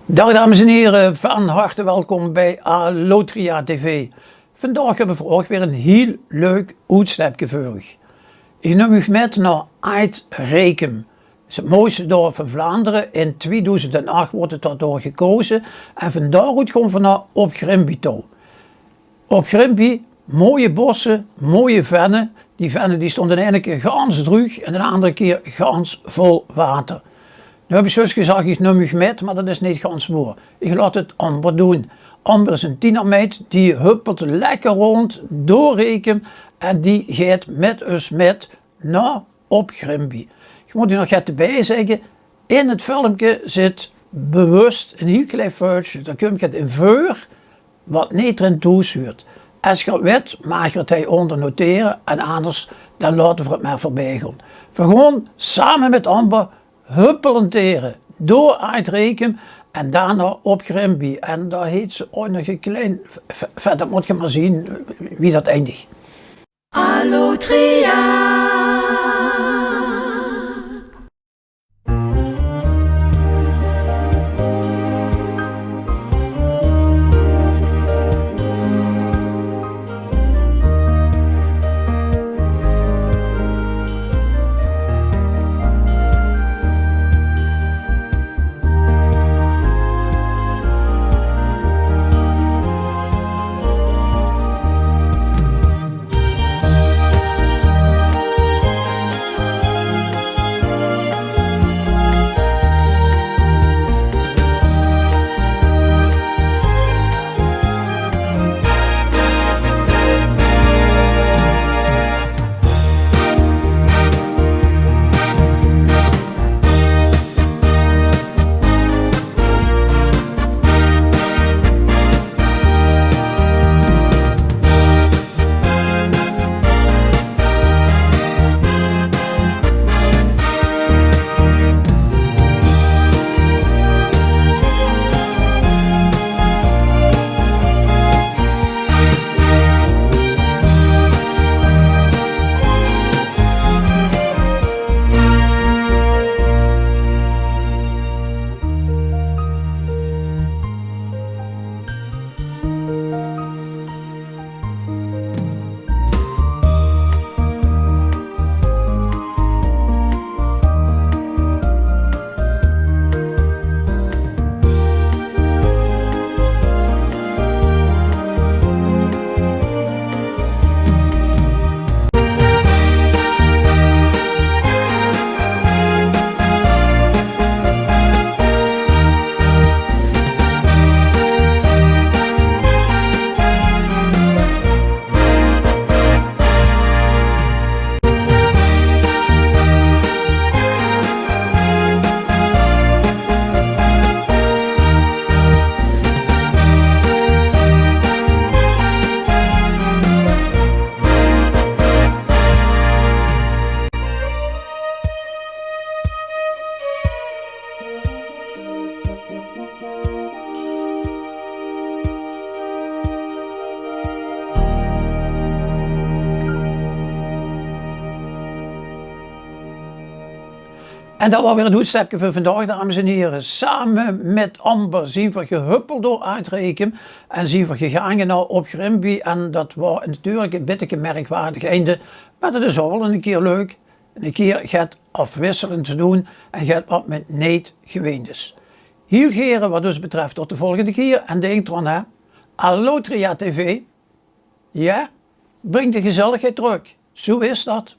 Dag dames en heren, van harte welkom bij Alotria TV. Vandaag hebben we voor ook weer een heel leuk uitstapje voor u. Ik neem u met naar Uitrekem. Dat is het mooiste dorp van Vlaanderen. In 2008 wordt het daardoor gekozen en van daaruit gaan we naar Op Grimby toe. Op Grimby, mooie bossen, mooie vennen. Die vennen die stonden de ene keer gans droog en de andere keer gans vol water. Nu heb ik zoals gezegd, ik neem u met, maar dat is niet gans mooi. Ik laat het Amber doen. Amber is een tienermeid, die huppelt lekker rond door Rekem en die gaat met ons met naar Op Grimby. Ik moet u nog erbij zeggen, in het filmpje zit bewust een heel klein foutje. Dan kun je het in vuur wat niet erin toestuurt. Als je het weet, mag je het hij onder noteren en anders dan laten we het maar voorbij gaan. We gaan samen met Amber huppelenteren door Uitrekem en daarna Op Grimby. En daar heet ze ook nog een klein, verder moet je maar zien wie dat eindigt. Alotria. En dat was weer het uitstapje voor vandaag, dames en heren. Samen met Amber zien we gehuppeld door Uitrekem en zien we gegaan naar Op Grimby. En dat was natuurlijk een beetje merkwaardig einde, maar dat is ook wel een keer leuk. Een keer gaat afwisselend te doen en gaat wat met niet gewend is. Heel geren wat dus betreft tot de volgende keer en denk erom hè, Alotria TV, ja, brengt de gezelligheid terug. Zo is dat.